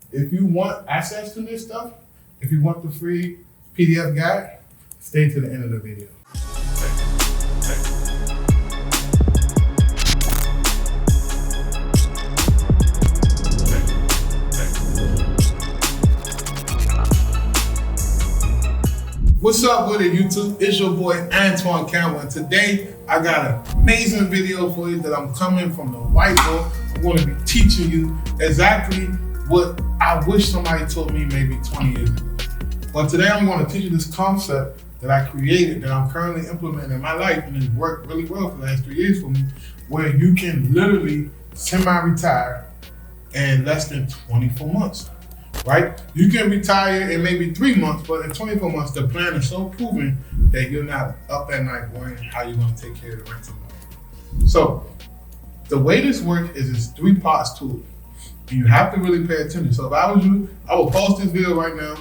If you want access to this stuff, if you want the free PDF guide, stay to the end of the video. What's up with it, YouTube? It's your boy Antoine Campbell, and today I got an amazing video for you that I'm coming from the whiteboard. I'm going to be teaching you exactly what I wish somebody told me maybe 20 years ago. But today I'm going to teach you this concept that I created, that I'm currently implementing in my life, and it's worked really well for the last 3 years for me, where you can literally semi-retire in less than 24 months. Right? You can retire in maybe 3 months, but in 24 months, the plan is so proven that you're not up at night worrying how you're going to take care of the rent tomorrow. So, the way this works is it's 3 parts to it. And you have to really pay attention. So if I was you, I would pause this video right now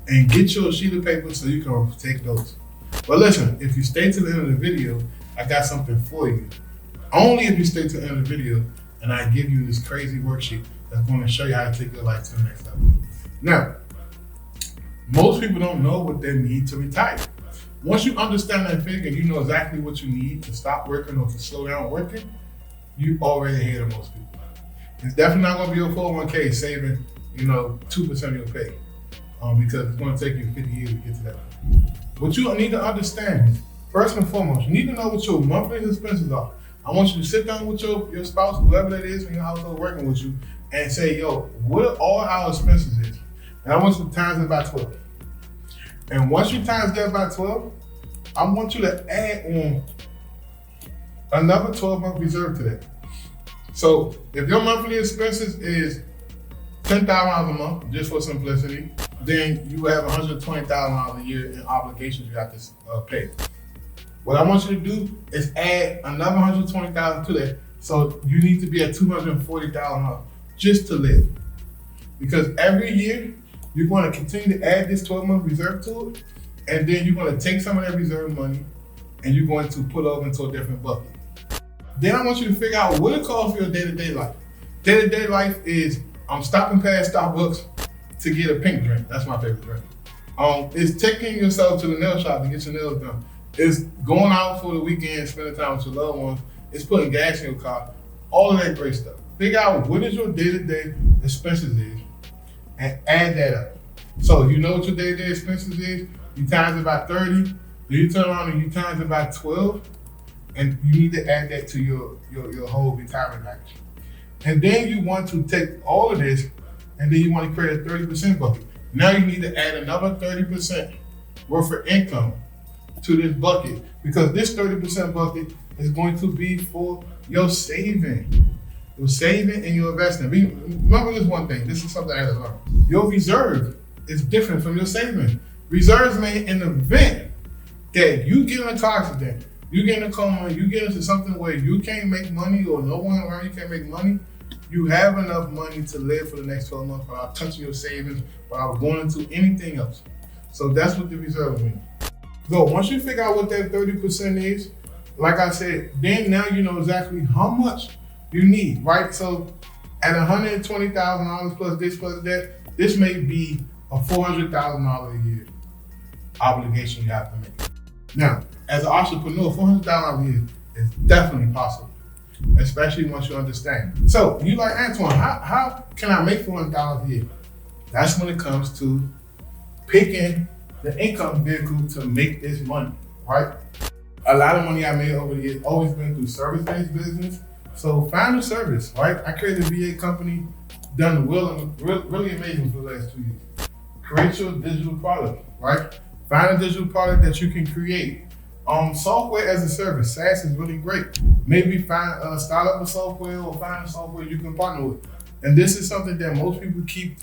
and get you a sheet of paper so you can take notes. But listen, if you stay to the end of the video, I got something for you. Only if you stay to the end of the video and I give you this crazy worksheet that's going to show you how to take your life to the next level. Now, most people don't know what they need to retire. Once you understand that figure, you know exactly what you need to stop working or to slow down working, you already ahead of most people. It's definitely not going to be your 401k saving, 2% of your pay, because it's going to take you 50 years to get to that point. What you need to understand is, first and foremost, you need to know what your monthly expenses are. I want you to sit down with your spouse, whoever that is in your household working with you, and say, what all our expenses is. And I want you to times it by 12. And once you times that by 12, I want you to add on another 12-month reserve to that. So if your monthly expenses is $10,000 a month, just for simplicity, then you have $120,000 a year in obligations you have to pay. What I want you to do is add another $120,000 to that. So you need to be at $240,000 just to live. Because every year, you're going to continue to add this 12-month reserve to it, and then you're going to take some of that reserve money and you're going to put over into a different bucket. Then I want you to figure out what it costs for your day-to-day life. Day-to-day life is stopping past Starbucks to get a pink drink. That's my favorite drink. It's taking yourself to the nail shop to get your nails done. It's going out for the weekend, spending time with your loved ones. It's putting gas in your car. All of that great stuff. Figure out what is your day-to-day expenses is and add that up. So if you know what your day-to-day expenses is, you times it by 30, then you turn around and you times it by 12, and you need to add that to your whole retirement package. And then you want to take all of this, and then you want to create a 30% bucket. Now you need to add another 30% worth of income to this bucket, because this 30% bucket is going to be for your saving. Your saving and your investing. Remember this one thing, this is something I had to learn. Your reserve is different from your saving. Reserves made in the event that you get in a car accident, you get in a coma, you get into something where you can't make money or no one around you can't make money, you have enough money to live for the next 12 months without touching your savings, without going into anything else. So that's what the reserve means. So once you figure out what that 30% is, like I said, then now you know exactly how much you need, right? So at $120,000 plus this plus that, this may be a $400,000 a year obligation you have to make. Now, as an entrepreneur, $400,000 a year is definitely possible, especially once you understand. So you like, Antoine, how can I make $400,000 a year? That's when it comes to picking the income vehicle to make this money, right? A lot of money I made over the years always been through service-based business. So find a service, right? I created a VA company, done really amazing for the last 2 years. Create your digital product, right? Find a digital product that you can create. Software as a service, SaaS is really great. Maybe start up a software or find a software you can partner with. And this is something that most people keep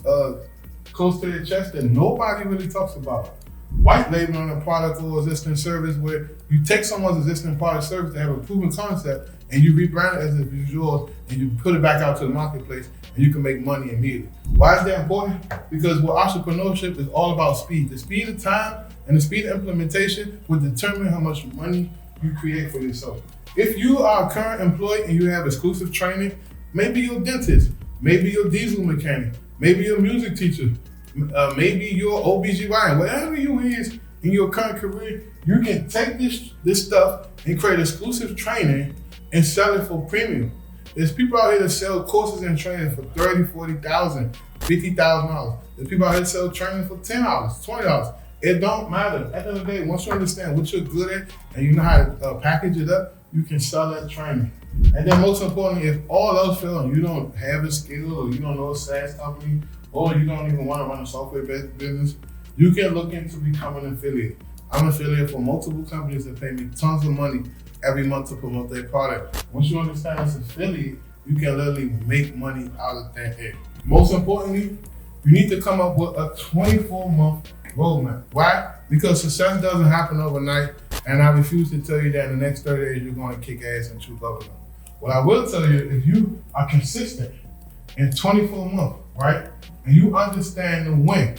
close to their chest that nobody really talks about. White labeling a product or existing service, where you take someone's existing product service that have a proven concept and you rebrand it as if it's yours and you put it back out to the marketplace and you can make money immediately. Why is that important? Because entrepreneurship is all about speed. The speed of time and the speed of implementation will determine how much money you create for yourself. If you are a current employee and you have exclusive training, maybe you're a dentist, maybe you're a diesel mechanic, Maybe you're a music teacher. Maybe you're an OBGYN. Whatever you is in your current career, you can take this stuff and create exclusive training and sell it for premium. There's people out here that sell courses and training for $30,000, $40,000, $50,000. There's people out here that sell training for $10, $20. It don't matter. At the end of the day, once you understand what you're good at and you know how to package it up, you can sell that training. And then most importantly, if all else fails and you don't have a skill or you don't know a SaaS company or you don't even want to run a software-based business, you can look into becoming an affiliate. I'm an affiliate for multiple companies that pay me tons of money every month to promote their product. Once you understand as an affiliate, you can literally make money out of that air. Most importantly, you need to come up with a 24-month roadmap. Why? Because success doesn't happen overnight, and I refuse to tell you that in the next 30 days you're going to kick ass and chew bubblegum. What I will tell you, if you are consistent in 24 months, right, and you understand the when,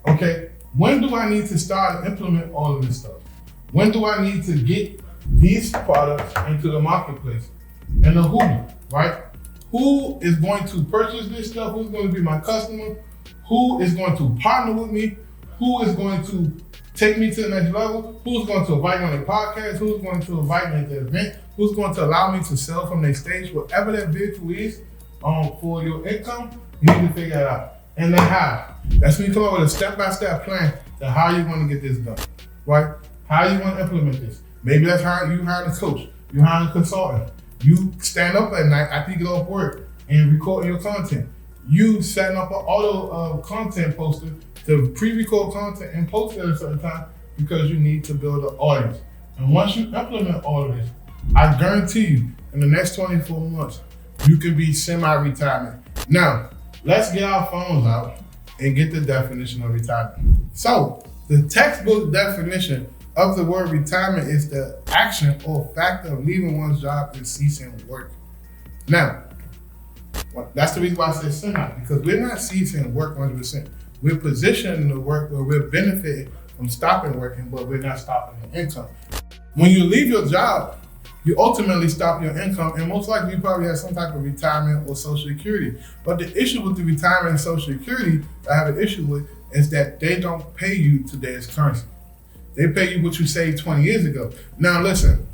okay, when do I need to start to implement all of this stuff? When do I need to get these products into the marketplace? And the who, right? Who is going to purchase this stuff? Who's going to be my customer? Who is going to partner with me? Who is going to take me to the next level? Who's going to invite me on a podcast? Who's going to invite me at the event? Who's going to allow me to sell from their stage? Whatever that vehicle is for your income, you need to figure it out. And then how? That's when you come up with a step-by-step plan to how you're going to get this done, right? How you want to implement this. Maybe that's how you hire a coach, you hire a consultant. You stand up at night after you get off work and record your content. You setting up an auto content poster to pre-record content and post it at a certain time because you need to build an audience. And once you implement all of this, I guarantee you in the next 24 months, you can be semi-retirement. Now, let's get our phones out and get the definition of retirement. So, the textbook definition of the word retirement is the action or fact of leaving one's job and ceasing work. Now, that's the reason why I say semi, because we're not ceasing work 100%. We're positioning the work where we're benefiting from stopping working, but we're not stopping the income. When you leave your job, you ultimately stop your income, and most likely you probably have some type of retirement or Social Security. But the issue with the retirement and Social Security I have an issue with is that they don't pay you today's currency. They pay you what you saved 20 years ago. Now listen,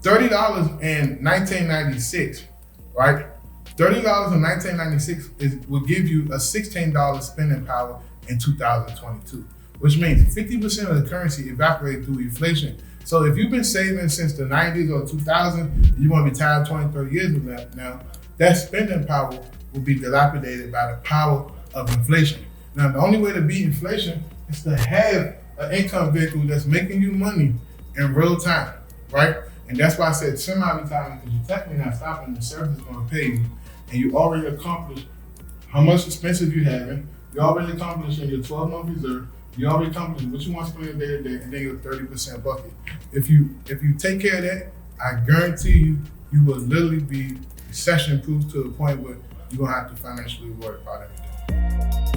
$30 in 1996, right? $30 in 1996 will give you a $16 spending power in 2022, which means 50% of the currency evaporated through inflation. So if you've been saving since the 90s or 2000, you want to retire 20, 30 years from now, that spending power will be dilapidated by the power of inflation. Now, the only way to beat inflation is to have an income vehicle that's making you money in real time, right? And that's why I said semi-retirement, because you're technically not stopping, the service is going to pay you, and you already accomplished how much expenses you having, you already accomplished in your 12-month reserve, you already accomplished what you want to spend day to day, and then your 30% bucket. If you take care of that, I guarantee you will literally be recession-proof to the point where you're going to have to financially worry about everything.